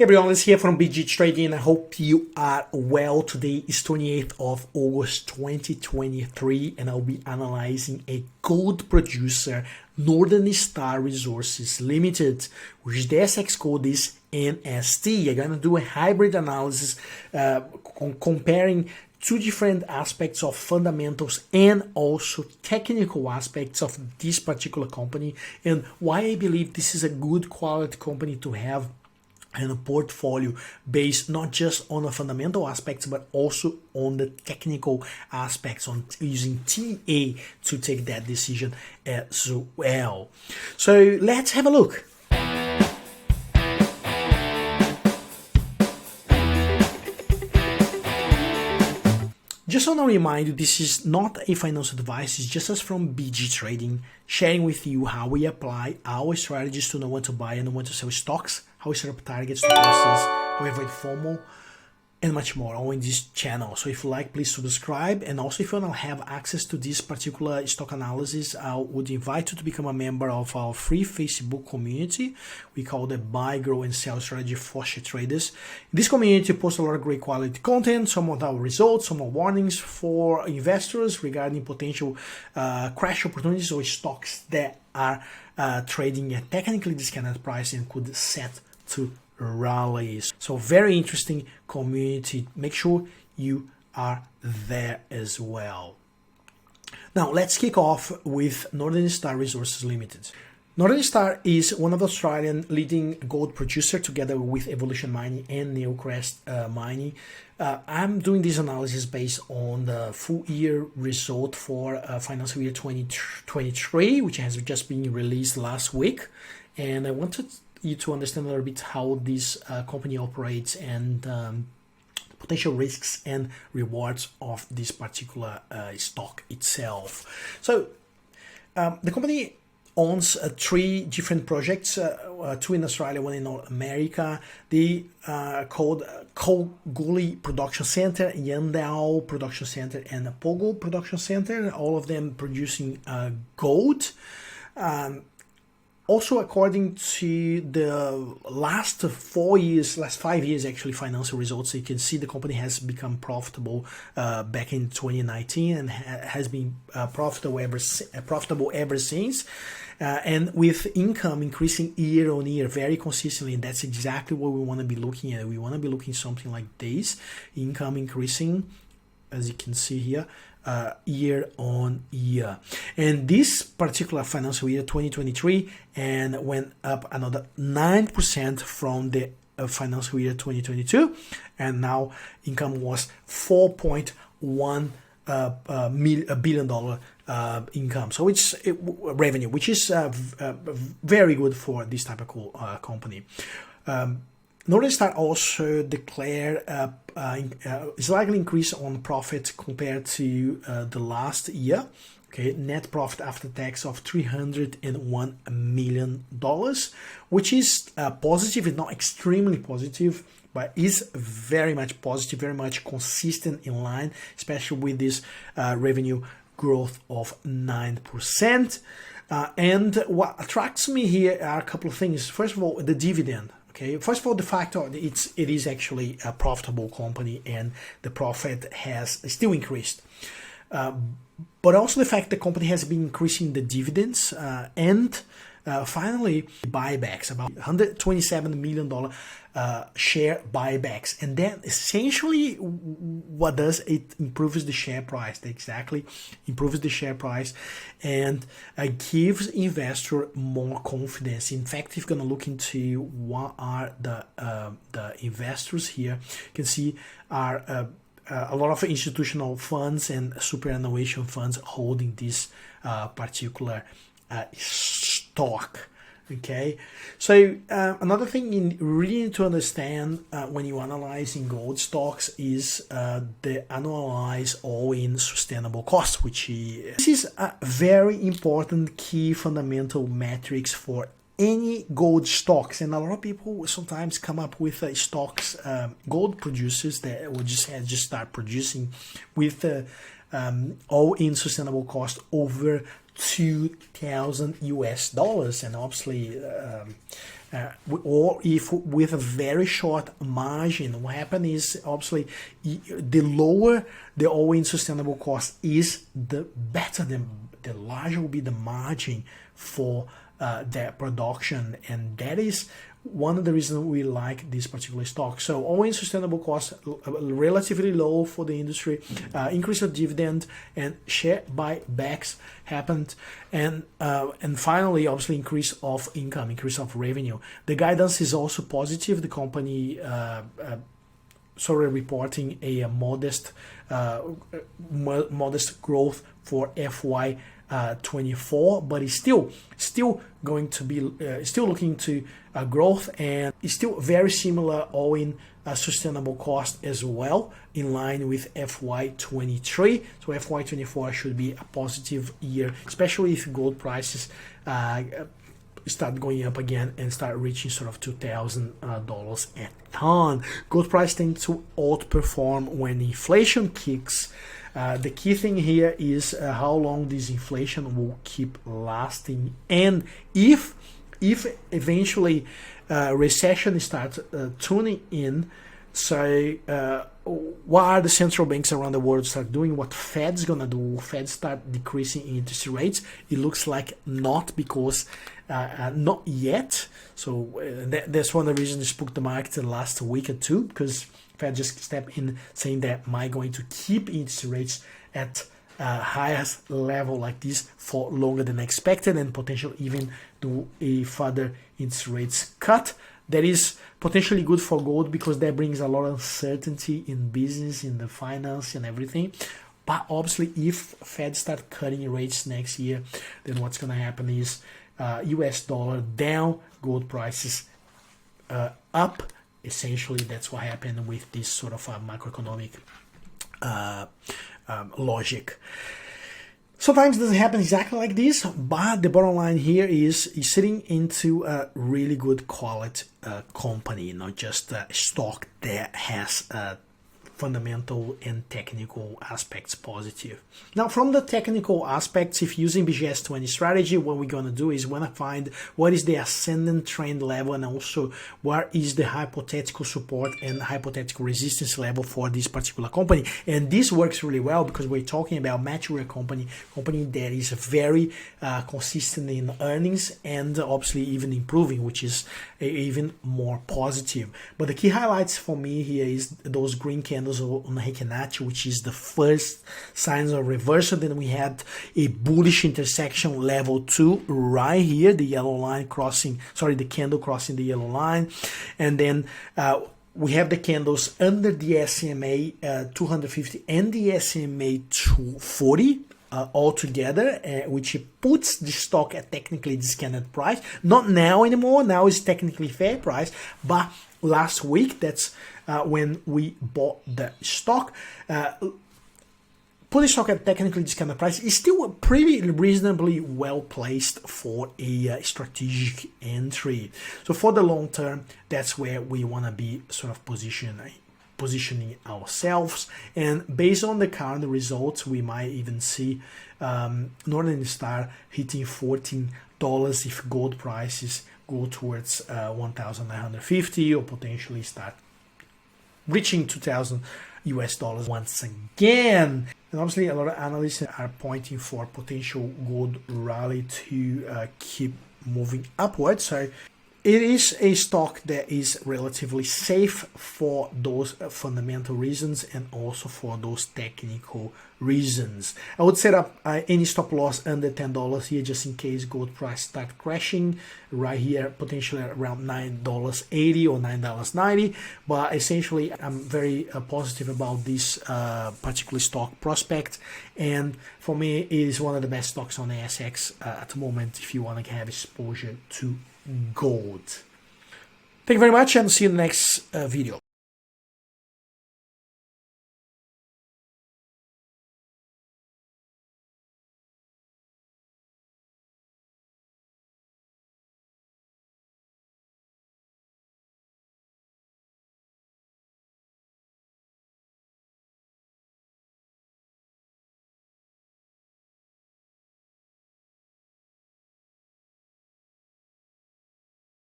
Hey everyone, it's here from BG Trading. I hope you are well. Today is 28th of August 2023 and I'll be analyzing a gold producer, Northern Star Resources Limited, which the SX code is NST. I'm going to do a hybrid analysis comparing two different aspects of fundamentals and also technical aspects of this particular company and why I believe this is a good quality company to have and a portfolio based not just on the fundamental aspects but also on the technical aspects, on using TA to take that decision as well. So let's have a look. Just want to remind you, this is not a financial advice, it's just us from BG Trading, sharing with you how we apply our strategies to know when to buy and when to sell stocks, how we set up targets to losses, how we avoid FOMO, and much more all in this channel. So if you like, please subscribe, and also if you want to have access to this particular stock analysis, I would invite you to become a member of our free Facebook community. We call the Buy, Grow, and Sell Strategy for Share Traders. In this community, we post a lot of great quality content, some of our results, some of warnings for investors regarding potential crash opportunities or stocks that are trading at technically discounted price and could set to rallies. So very interesting community. Make sure you are there as well. Now let's kick off with Northern Star Resources Limited. Northern Star is one of the Australian leading gold producer together with Evolution Mining and Newcrest Mining. I'm doing this analysis based on the full year result for financial year 2023, which has just been released last week, and I wanted you to understand a little bit how this company operates and potential risks and rewards of this particular stock itself. So the company owns three different projects, two in Australia, one in North America. They called Kalgoorlie Production Center, Yandal Production Center, and Pogo Production Center, all of them producing gold. Also, according to the last 5 years actually financial results, you can see the company has become profitable back in 2019 and has been profitable ever since. And with income increasing year on year very consistently, and that's exactly what we want to be looking at. We want to be looking something like this, income increasing, as you can see here, year on year. And this particular financial year 2023 and went up another 9% from the financial year 2022, and now income was $4.1 billion income. So it's revenue, which is very good for this type of company. Northern Star also declared a slightly increase on profit compared to the last year. Okay, net profit after tax of $301 million, which is positive. It's not extremely positive, but is very much positive, very much consistent, in line, especially with this revenue growth of 9%. And what attracts me here are a couple of things. First of all, the dividend. Okay, first of all, the fact that it is actually a profitable company and the profit has still increased. But also the fact the company has been increasing the dividends and finally buybacks, about $127 million share buybacks, and then essentially what does it improves the share price. Exactly, improves the share price and gives investor more confidence. In fact, if you're gonna look into what are the investors here, you can see are a lot of institutional funds and superannuation funds holding this particular stock. Okay, so another thing you really need to understand when you analyzing gold stocks is the annualized all-in sustainable cost, which this is a very important key fundamental metrics for any gold stocks. And a lot of people sometimes come up with stocks, gold producers that will just start producing with all-in sustainable cost over $2,000 US, and obviously or if with a very short margin, what happens is obviously the lower the all-in sustainable cost is, the better, the larger will be the margin for their production, and that is one of the reasons we like this particular stock. So all-in sustainable costs relatively low for the industry, increase of dividend and share buybacks happened, and finally obviously increase of income, increase of revenue. The guidance is also positive. The company sort of reporting a modest growth for FY 24, but it's still going to be still looking to growth, and it's still very similar all-in sustainable cost as well, in line with FY 23. So FY 24 should be a positive year, especially if gold prices start going up again and start reaching sort of $2,000 a ton. Gold price tends to outperform when inflation kicks. The key thing here is how long this inflation will keep lasting, and if eventually recession starts tuning in. So what are the central banks around the world start doing? What Fed's gonna do? Fed start decreasing interest rates? It looks like not, because not yet. So that's one of the reasons it spooked the market last week or two, because Fed just stepped in saying that am I going to keep interest rates at highest level like this for longer than expected, and potentially even do a further interest rates cut. That is potentially good for gold, because that brings a lot of uncertainty in business, in the finance and everything. But obviously if Fed start cutting rates next year, then what's going to happen is US dollar down, gold prices up. Essentially that's what happened with this sort of macroeconomic logic. Sometimes it doesn't happen exactly like this, but the bottom line here is sitting into a really good quality company, not just a stock that has fundamental and technical aspects positive. Now, from the technical aspects, if using BGS 20 strategy, what we're going to do is want to find what is the ascendant trend level, and also what is the hypothetical support and hypothetical resistance level for this particular company. And this works really well because we're talking about mature company that is very consistent in earnings, and obviously even improving, which is even more positive. But the key highlights for me here is those green candles on Heikenatsu, which is the first signs of reversal. Then we had a bullish intersection level 2 right here, the yellow line crossing, sorry, the candle crossing the yellow line. And then we have the candles under the SMA 250 and the SMA 240 all together, which puts the stock at technically discounted price. Not now anymore, now it's technically fair price, but last week, that's when we bought the stock. Put the stock at technically discounted price is still pretty reasonably well placed for a strategic entry. So for the long term, that's where we want to be sort of positioning ourselves. And based on the current results, we might even see Northern Star hitting $14 if gold prices go towards 1,950, or potentially start reaching 2,000 US dollars once again. And obviously a lot of analysts are pointing for potential gold rally to keep moving upwards. So it is a stock that is relatively safe for those fundamental reasons and also for those technical reasons. I would set up any stop loss under $10 here, just in case gold price start crashing right here, potentially around $9.80 or $9.90. But essentially, I'm very positive about this particular stock prospect. And for me, it is one of the best stocks on the ASX at the moment if you want to have exposure to gold. Thank you very much, and see you in the next video.